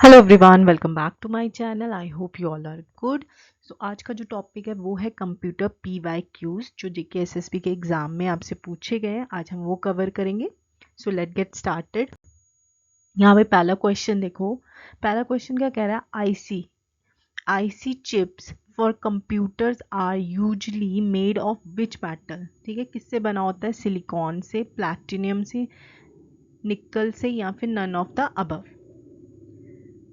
Hello everyone, welcome back to my channel. I hope you all are good. So आज का जो topic है वो है कंप्यूटर PYQs जो जेके एसएसबी के एग्जाम में आपसे पूछे गए हैं। आज हम वो कवर करेंगे। So let get started. यहाँ पे पहला क्वेश्चन देखो। पहला क्वेश्चन क्या कह रहा है? IC chips for computers are usually made of which metal. ठीक है, किससे बना होता है? सिलिकॉन से, प्लैटिनियम से, निकल से, या फिर none of the above.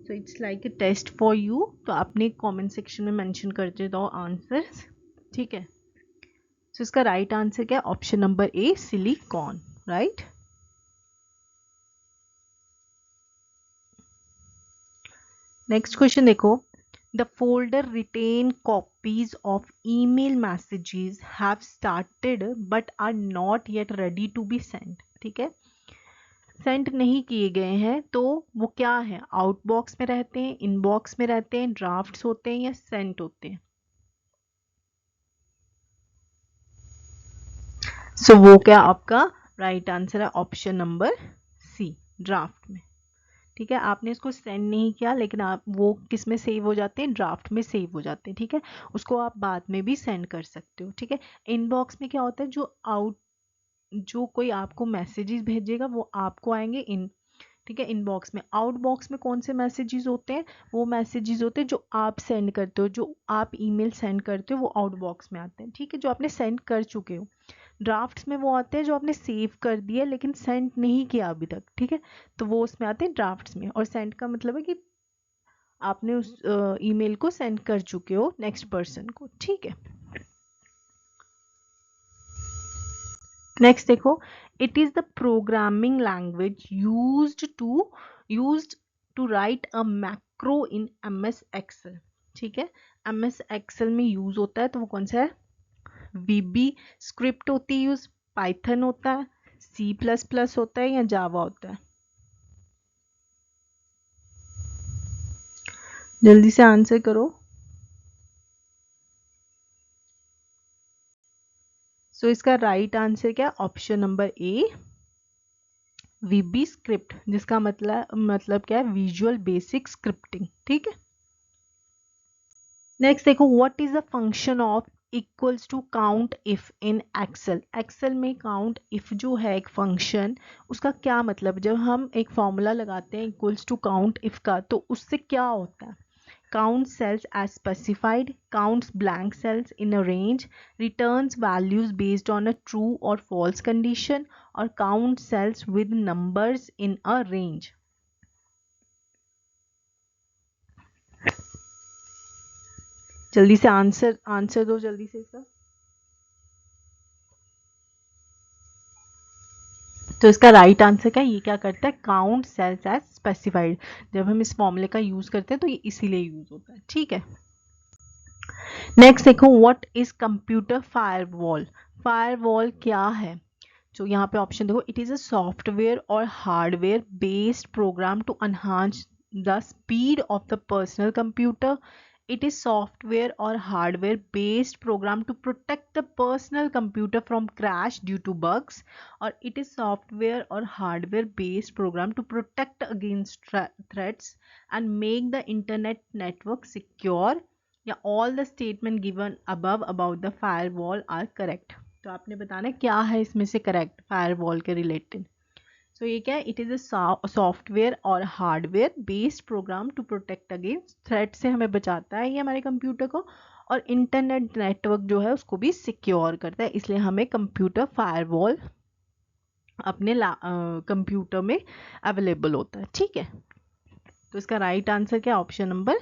So it's like a test for you. तो आपने कमेंट सेक्शन में मेंशन करते दो आंसर्स। ठीक है, सो इसका राइट आंसर क्या है? Option number A, silicon. Right. Next question देखो। The folder written copies of email messages have started but are not yet ready to be send. ठीक है, सेंड नहीं किए गए हैं, तो वो क्या है? आउटबॉक्स में रहते हैं, इनबॉक्स में रहते हैं, ड्राफ्ट्स होते हैं, या सेंट होते हैं? सो वो क्या आपका राइट आंसर है? ऑप्शन नंबर सी, ड्राफ्ट में। ठीक है, आपने इसको सेंड नहीं किया, लेकिन आप वो किस में सेव हो जाते हैं? ड्राफ्ट में सेव हो जाते हैं। ठीक है, उसको आप बाद में भी सेंड कर सकते हो। ठीक है, इनबॉक्स में क्या होता है? जो कोई आपको मैसेजेस भेजेगा वो आपको आएंगे इन। ठीक है, इनबॉक्स में। आउटबॉक्स में कौन से मैसेजेस होते हैं? वो मैसेजेस होते हैं जो आप सेंड करते हो, जो आप ईमेल सेंड करते हो, वो आउटबॉक्स में आते हैं। ठीक है, जो आपने सेंड कर चुके हो। ड्राफ्ट्स में वो आते हैं जो आपने सेव कर दिया लेकिन सेंड नहीं किया अभी तक। ठीक है, तो वो उसमें आते हैं ड्राफ्ट्स में। और सेंड का मतलब है कि आपने उस ईमेल को सेंड कर चुके हो नेक्स्ट पर्सन को। ठीक है, नेक्स्ट देखो। It is the programming language used to write a macro in MS Excel. ठीक है, MS एक्सेल में यूज होता है, तो वो कौन सा है? VB स्क्रिप्ट होती है यूज, पाइथन होता है, C++ होता है, या जावा होता है? जल्दी से आंसर करो। सो इसका राइट आंसर क्या? Option number A, VB script, जिसका मतलब क्या है? Visual basic scripting. ठीक है, नेक्स्ट देखो। What is the function of equals to count if in Excel. Excel में काउंट इफ जो है एक फंक्शन, उसका क्या मतलब? जब हम एक फॉर्मूला लगाते हैं इक्वल्स टू काउंट इफ का, तो उससे क्या होता है? Counts cells as specified, counts blank cells in a range, returns values based on a true or false condition, or counts cells with numbers in a range. जल्दी से answer दो जल्दी से इसका। तो इसका राइट आंसर क्या? ये क्या करता है? Count cells as specified. जब हम इस फॉर्मूले का यूज करते हैं तो ये इसीलिए यूज होता है। ठीक है, नेक्स्ट देखो। What is computer firewall. Firewall क्या है? जो यहाँ पे ऑप्शन देखो। इट इज अ सॉफ्टवेयर और hardware based program to enhance the speed of the personal computer. It is software और hardware based program to protect the personal computer from crash due to bugs. और it is software और hardware based program to protect against threats and make the internet network secure, या all the statement given above about the firewall are correct. तो आपने बताना है क्या है इसमें से करेक्ट फायरवॉल के रिलेटेड। सो ये क्या है? इट इज अ सॉफ्टवेयर और hardware based program to protect against threat से हमें बचाता है ये हमारे कंप्यूटर को, और इंटरनेट नेटवर्क जो है उसको भी सिक्योर करता है। इसलिए हमें कंप्यूटर फायरवॉल अपने कंप्यूटर में अवेलेबल होता है। ठीक है, तो इसका राइट आंसर क्या? Option number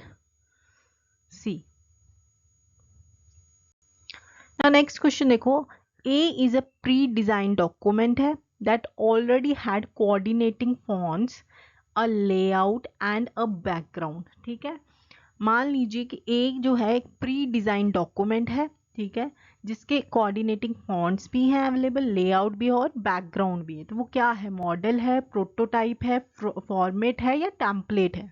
C. Next question देखो। A is a pre design document है that already had coordinating fonts, a layout and a background. ठीक है, मान लीजिए कि एक जो है एक प्री डिजाइन डॉक्यूमेंट है। ठीक है, जिसके कोऑर्डिनेटिंग फॉन्ट्स भी हैं अवेलेबल, लेआउट भी है और बैकग्राउंड भी है। तो वो क्या है? मॉडल है, प्रोटोटाइप है, फॉर्मेट है, या टेम्पलेट है?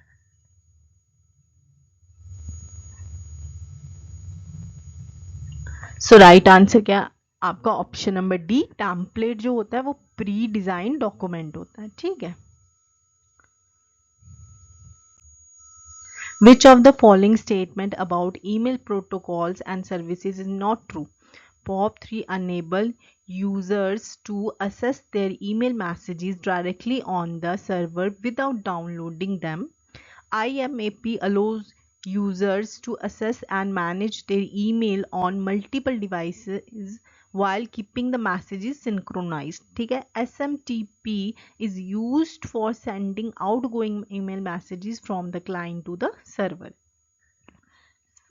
सो राइट आंसर क्या आपका? ऑप्शन नंबर डी, टेम्पलेट जो होता है वो प्री डिजाइन डॉक्यूमेंट होता है। ठीक है, Which of the following statement about email protocols and services is not true? POP3 enable users to access their email messages directly on the server without downloading them. IMAP allows users to access and manage their email on multiple devices while keeping the messages synchronized. ठीक है, SMTP is used for sending outgoing email messages from the client to the server.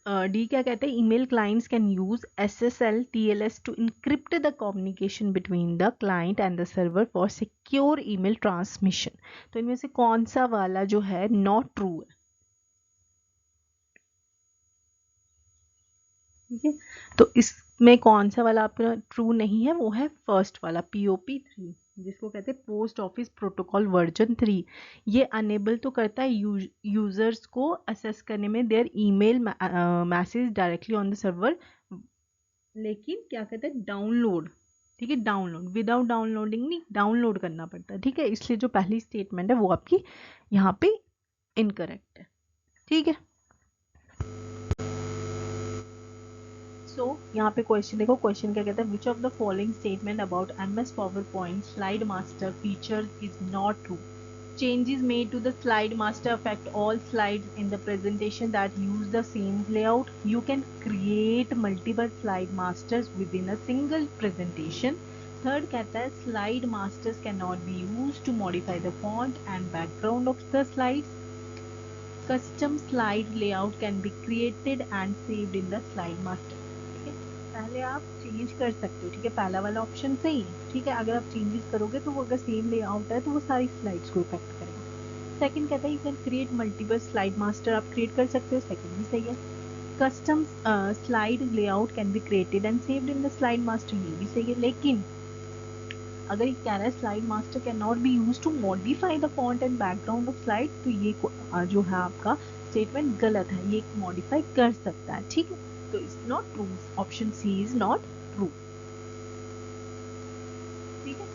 D क्या कहते हैं, email clients can use SSL TLS to encrypt the communication between the client and the server for secure email transmission. तो इनमें से कौन सा वाला जो है नॉट ट्रू है? ठीक है, तो इसमें कौन सा वाला आपका ट्रू नहीं है? वो है फर्स्ट वाला POP3, जिसको कहते हैं पोस्ट ऑफिस प्रोटोकॉल वर्जन 3. ये अनेबल तो करता है यूजर्स को असेस करने में there email message directly on the server, लेकिन क्या कहते हैं, डाउनलोड. ठीक है, डाउनलोड विदाउट डाउनलोडिंग नहीं, डाउनलोड करना पड़ता है. ठीक है, इसलिए जो पहली स्टेटमेंट है वो आपकी यहाँ पे इनकरेक्ट है. ठीक है, सो यहाँ पे क्वेश्चन देखो, क्वेश्चन क्या कहता है, which of the following statement about MS PowerPoint slide master feature is not true? Changes made to the slide master affect all slides in the presentation that use the same layout. You can create multiple slide masters within a single presentation. Third कहता है, slide masters cannot be used to modify the font and background of the slides. Custom slide layout can be created and saved in the slide master. पहले आप change कर सकते हो. ठीक है, पहला वाला ऑप्शन सही है. ठीक है, अगर आप चेंजेस करोगे तो वो अगर सेम लेआउट है तो वो सारी स्लाइड्स को इफेक्ट करेगा. सेकंड कहता है, you can create multiple slide master, आप क्रिएट कर सकते हो. सेकंड भी सही है. Custom slide layout can be created and saved in the slide master, ये भी सही है. लेकिन अगर ये कह रहा है slide master can not be use to modify the font and background of slide, तो ये जो है आपका स्टेटमेंट गलत है. ये मॉडिफाई कर सकता है. ठीक है, तो it's not true. Option C is not true. ठीक है,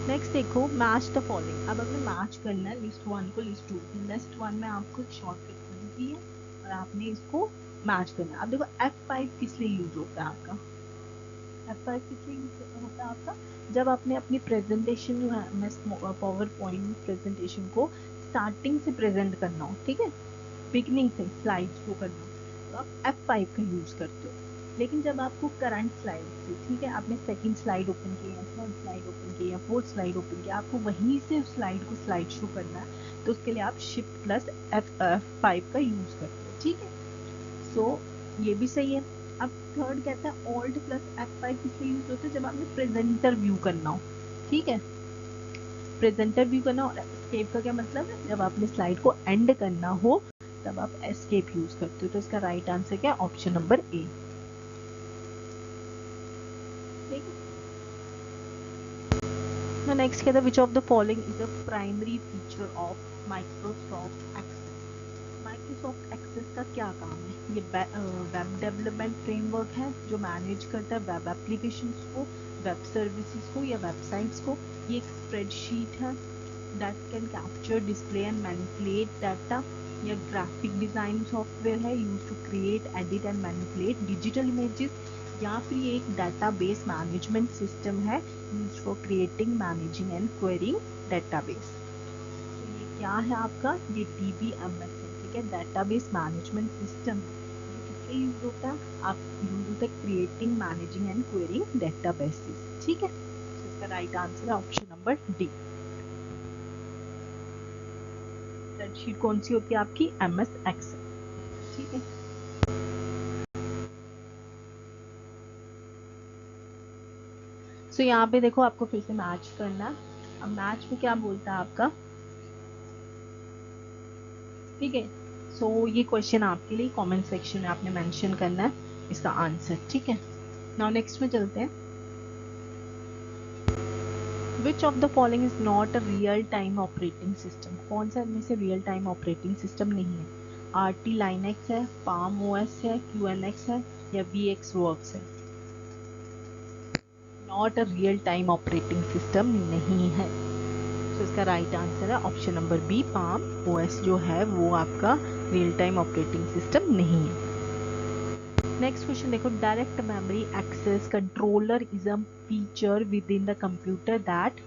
नेक्स्ट देखो, मैच द फॉलोइंग. अब हमें मैच करना है लिस्ट 1 को लिस्ट 2. लिस्ट 1 में आपको शॉर्टकट दी है और आपने इसको मैच करना है. अब देखो F5 किस लिए यूज होता है आपका? F5 किस लिए यूज होता है आपका? जब आपने अपनी प्रेजेंटेशन जो है MS PowerPoint प्रेजेंटेशन को स्टार्टिंग से प्रेजेंट करना हो, ठीक है, बिगनिंग से स्लाइड्स को करना हो, तो आप F5 का यूज करते हो. लेकिन जब आपको करंट स्लाइड से, ठीक है, आपने सेकंड स्लाइड ओपन की या थर्ड स्लाइड ओपन की या फोर्थ स्लाइड ओपन किया, आपको वहीं से उस स्लाइड को स्लाइड शो करना है, तो उसके लिए आप शिफ्ट प्लस F5 का यूज करते हो. ठीक है, सो ये भी सही है. अब थर्ड कहता है ऑल्ट प्लस F5 किस लिए यूज होता है? जब आपने प्रेजेंटर व्यू करना हो. ठीक है, प्रेजेंटर व्यू करना. और एस्केप का क्या मतलब है? जब आपने स्लाइड को एंड करना हो तब आप एस्केप यूज करते हो. तो इसका राइट आंसर क्या है? ऑप्शन नंबर ए. नेक्स्ट कहता है, which of the following is the primary feature of Microsoft Access? Microsoft Access का क्या काम है? ये वेब डेवलपमेंट फ्रेमवर्क है जो मैनेज करता है वेब एप्लीकेशंस को, वेब सर्विसेज को या वेबसाइट्स को. ये एक स्प्रेडशीट है that can capture, display and manipulate data. या ग्राफिक डिजाइन सॉफ्टवेयर है use to create, edit and manipulate digital images. या फिर ये एक डाटाबेस मैनेजमेंट सिस्टम है use for creating, managing and querying database. तो ये क्या है आपका? ये DBMS है. ठीक है, डाटाबेस मैनेजमेंट सिस्टम किसके यूज होता है? आप यूज होता है creating, managing and querying databases. ठीक है, तो इसका राइट आंसर है ऑप्शन नंबर डी. स्प्रेडशीट कौन सी होती है आपकी? MS Excel. ठीक है, सो यहाँ पे देखो आपको फिर से मैच करना. अब मैच में क्या बोलता है आपका? ठीक है, सो ये क्वेश्चन आपके लिए कमेंट सेक्शन में आपने मेंशन करना है इसका आंसर. ठीक है, नाउ नेक्स्ट में चलते हैं. विच of the following is not a real time operating system? कौन सा इनमें से रियल टाइम ऑपरेटिंग सिस्टम नहीं है? RT Linux है, Palm OS है, QNX है या VxWorks है? Not a real time operating system नहीं है. सो इसका राइट आंसर है option number B, Palm OS जो है वो आपका रियल टाइम ऑपरेटिंग सिस्टम नहीं है। नेक्स्ट क्वेश्चन देखो, direct memory access controller is a feature within the computer that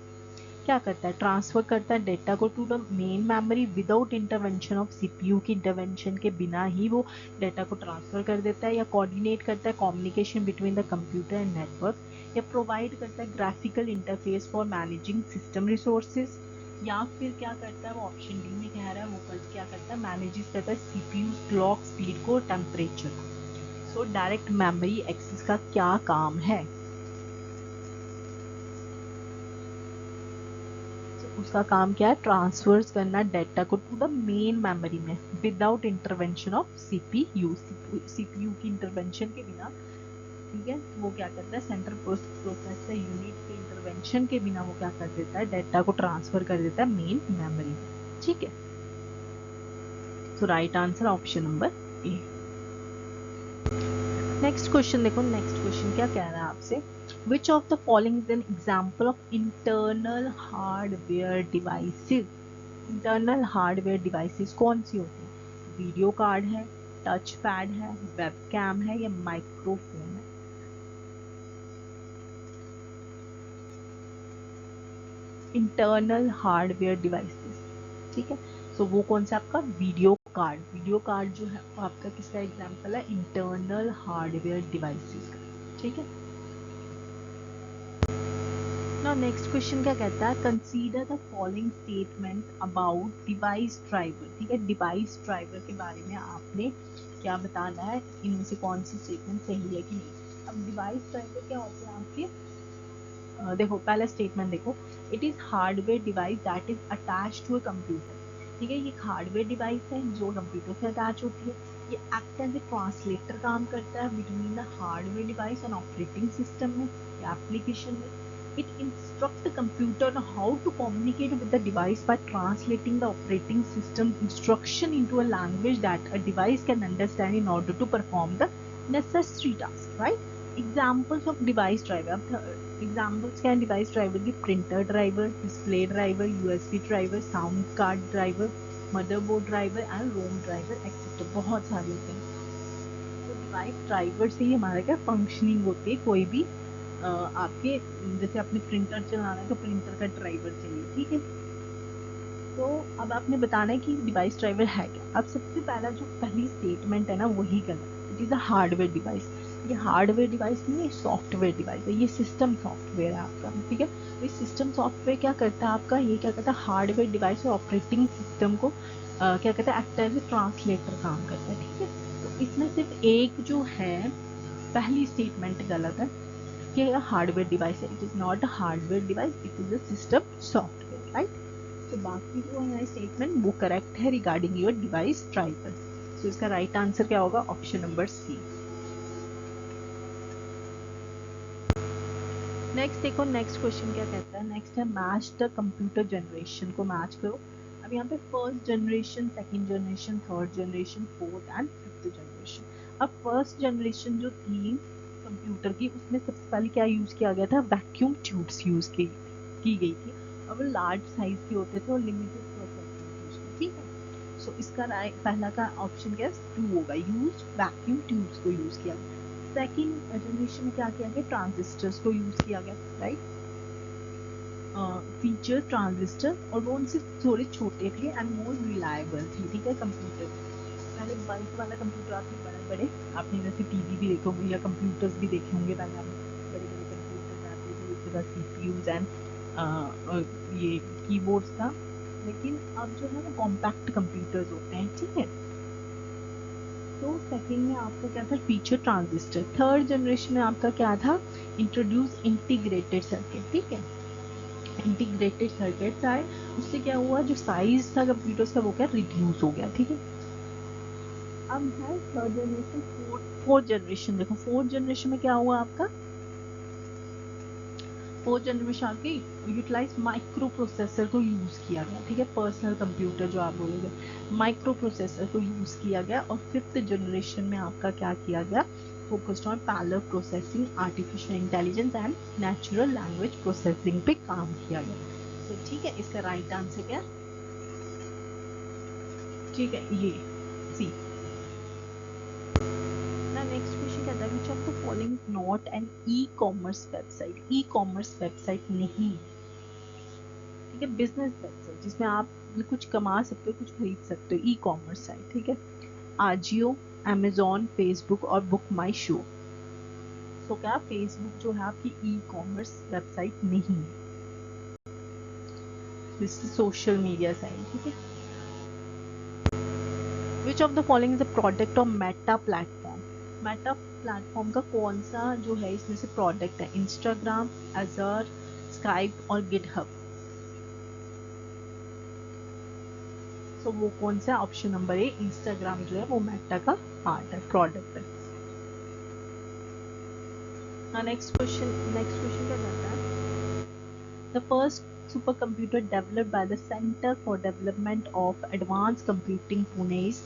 क्या करता है, ट्रांसफर करता है डेटा को to the main memory without intervention of CPU की इंटरवेंशन के बिना ही वो डेटा को ट्रांसफर कर देता है, या कोऑर्डिनेट करता है communication between the computer and network, या प्रोवाइड करता है graphical interface for managing system resources, या फिर क्या करता है वो ऑप्शन डी में कह रहा है वो क्या करता है, मैनेजेस करता है सीपीयू क्लॉक स्पीड को, temperature. So direct memory access का क्या काम है, उसका काम क्या है, ट्रांसफर्स करना डेटा को टू द मेन मेमोरी में without intervention of CPU, CPU की इंटरवेंशन के बिना, ठीक है। तो वो क्या करता है, सेंट्रल प्रोसेसर यूनिट के इंटरवेंशन के बिना वो क्या कर देता है, डेटा को ट्रांसफर कर देता है मेन मेमोरी में, ठीक है। तो राइट आंसर ऑप्शन नंबर ए। नेक्स्ट क्वेश्चन देखो, नेक्स्ट क्वेश्चन क्या कह रहा है आपसे, विच of the following is an example of internal hardware devices. Internal hardware devices कौन सी होती है, वीडियो कार्ड है, टच पैड है, वेब कैम है, या माइक्रोफोन है। इंटरनल हार्डवेयर डिवाइसेस, ठीक है। सो वो कौन सा आपका वीडियो कार्ड, वीडियो कार्ड जो है वो आपका किसका एग्जाम्पल है, इंटरनल हार्डवेयर डिवाइसेस का, ठीक है। नाउ नेक्स्ट क्वेश्चन क्या कहता है, consider the following statement about device driver, ठीक है। डिवाइस ड्राइवर के बारे में आपने क्या बताना है, इनमें से कौन सी स्टेटमेंट सही है कि नहीं। अब डिवाइस ड्राइवर क्या होते हैं आपके, देखो पहला स्टेटमेंट देखो, it is hardware device that is attach to a computer, ठीक है। ये हार्डवेयर डिवाइस है जो कंप्यूटर से अटैच होती है, ये एक्ट एज ए ट्रांसलेटर काम करता है between the hardware device and operating system में या एप्लीकेशन में। It instruct the computer how to communicate with the device by translating the operating system instruction into a language that a device can understand in order to perform the necessary task, right. Examples of device driver, अब examples क्या है device driver की, printer driver, display driver, USB driver, sound card driver, motherboard driver and Rome driver etcetera, बहुत सारे होते हैं। तो device driver से ही हमारा क्या फंक्शनिंग होती है, कोई भी आपके जैसे आपने प्रिंटर चलाना है तो प्रिंटर का ड्राइवर चाहिए, ठीक है। तो अब आपने बताना है कि डिवाइस ड्राइवर है क्या। अब सबसे पहला जो पहली स्टेटमेंट है ना वही गलत है, it is a hardware device. ये हार्डवेयर डिवाइस नहीं है, सॉफ्टवेयर डिवाइस है, ये सिस्टम सॉफ्टवेयर है आपका, ठीक है। तो ये सिस्टम सॉफ्टवेयर क्या करता है आपका, ये क्या करता है, हार्डवेयर डिवाइस और ऑपरेटिंग सिस्टम को क्या कहता है, एक्ट एज ए ट्रांसलेटर काम करता है, ठीक है। तो इसमें सिर्फ एक जो है पहली स्टेटमेंट गलत है कि हार्डवेयर डिवाइस है, it is not a hardware device, it is a system software, right. तो बाकी जो है स्टेटमेंट वो करेक्ट है रिगार्डिंग योर डिवाइस ड्राइवर। सो इसका राइट आंसर क्या होगा, ऑप्शन नंबर सी। नेक्स्ट देखो, नेक्स्ट क्वेश्चन क्या कहता है, नेक्स्ट है मैच द कंप्यूटर जनरेशन को मैच करो। अब यहाँ पे first generation, second generation, third generation, fourth and fifth generation. अब फर्स्ट जनरेशन जो थी कंप्यूटर की उसमें सबसे पहले क्या यूज किया गया था, वैक्यूम ट्यूब्स यूज की गई थी, और वो लार्ज साइज के होते थे और लिमिटेड प्रोसेसिंग, ठीक है। सो इसका पहला का ऑप्शन क्या है, टू होगा, यूज वैक्यूम ट्यूब्स को यूज किया गया। सेकेंड जनरेशन में क्या किया गया, ट्रांजिस्टर्स को यूज किया गया, राइट। फीचर ट्रांजिस्टर, और वो उनसे थोड़े छोटे थे एंड मोर रिलायबल थे, ठीक है। कंप्यूटर पहले बल्ब वाला कंप्यूटर आते बड़े बड़े, आपने जैसे टीवी भी देखे होंगे या कंप्यूटर्स भी देखे होंगे, पहले आपने बड़े बड़े कंप्यूटर्स आते थे उसके बाद सीपीयूज एंड ये कीबोर्ड्स था। लेकिन अब जो है वो कॉम्पैक्ट कंप्यूटर्स होते हैं, ठीक है। तो सेकंड में आपका क्या था, फीचर ट्रांजिस्टर। थर्ड जनरेशन में आपका क्या था, इंट्रोड्यूस इंटीग्रेटेड सर्किट, ठीक है। इंटीग्रेटेड सर्किट्स आए, उससे क्या हुआ, जो साइज था कंप्यूटर्स का वो क्या रिड्यूस हो गया, ठीक है। अब है थर्ड जनरेशन, फोर्थ जनरेशन देखो, फोर्थ जनरेशन में क्या हुआ आपका, फोर्थ जनरेशन आपकी यूटिलाइज माइक्रो प्रोसेसर को यूज किया गया, ठीक है। पर्सनल कंप्यूटर जो आप बोलोगे, माइक्रो प्रोसेसर को यूज किया गया। और फिफ्थ जनरेशन में आपका क्या किया गया, focused on parallel processing, artificial intelligence and natural language processing पे काम किया गया। आंसर, ठीक है। इसका राइट आंसर क्या, ठीक है, ये सी। ना नेक्स्ट क्वेश्चन कहता है which of the following is not an e commerce website. E commerce website नहीं, ठीक है, बिजनेस वेबसाइट जिसमें आप कुछ कमा सकते हो, कुछ खरीद सकते हो, ई कॉमर्स साइट, ठीक है। आजियो, अमेजोन, फेसबुक और बुक माई शो। सो क्या फेसबुक जो है आपकी ई कॉमर्स वेबसाइट नहीं है, this is social media site, ठीक है। Which of the following is the product of Meta platform. Meta platform का कौन सा जो है इसमें से प्रोडक्ट है, इंस्टाग्राम, अजर, स्काइप और गिटहब। सो वो कौन सा, ऑप्शन नंबर ए, इंस्टाग्राम जो है वो मेटा का पार्ट है, प्रोडक्ट है। नेक्स्ट क्वेश्चन क्या कहता है, the first super computer developed by the centre for development of advance computing Pune is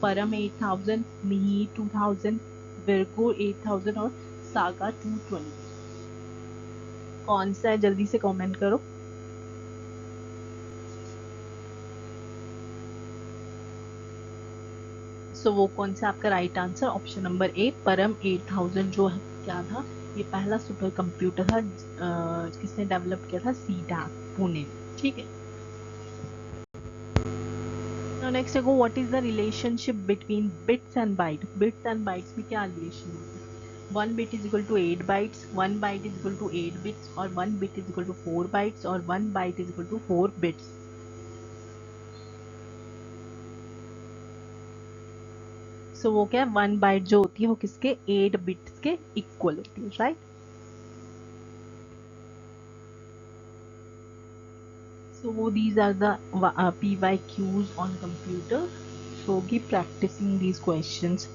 परम 8000, मिही 2000, विर्गो 8000 और सागा 220। कौन सा है, जल्दी से कमेंट करो। सो वो कौन सा आपका राइट आंसर, ऑप्शन नंबर ए, परम 8000 जो है क्या था, ये पहला सुपर कंप्यूटर था किसने डेवलप किया था, सीडैक पुणे, ठीक है। Now next देखो what is the relationship between bits and bytes। bits and bytes में क्या relation होता है, 1 bit is equal to 8 bytes, 1 byte is equal to 8 bits और 1 bit is equal to 4 bytes और 1 byte is equal to 4 bits। सो वो क्या है, 1 byte जो होती है वो किसके, 8 bits के इक्वल होती है, right. So these are the PYQs on computer. So keep practicing these questions.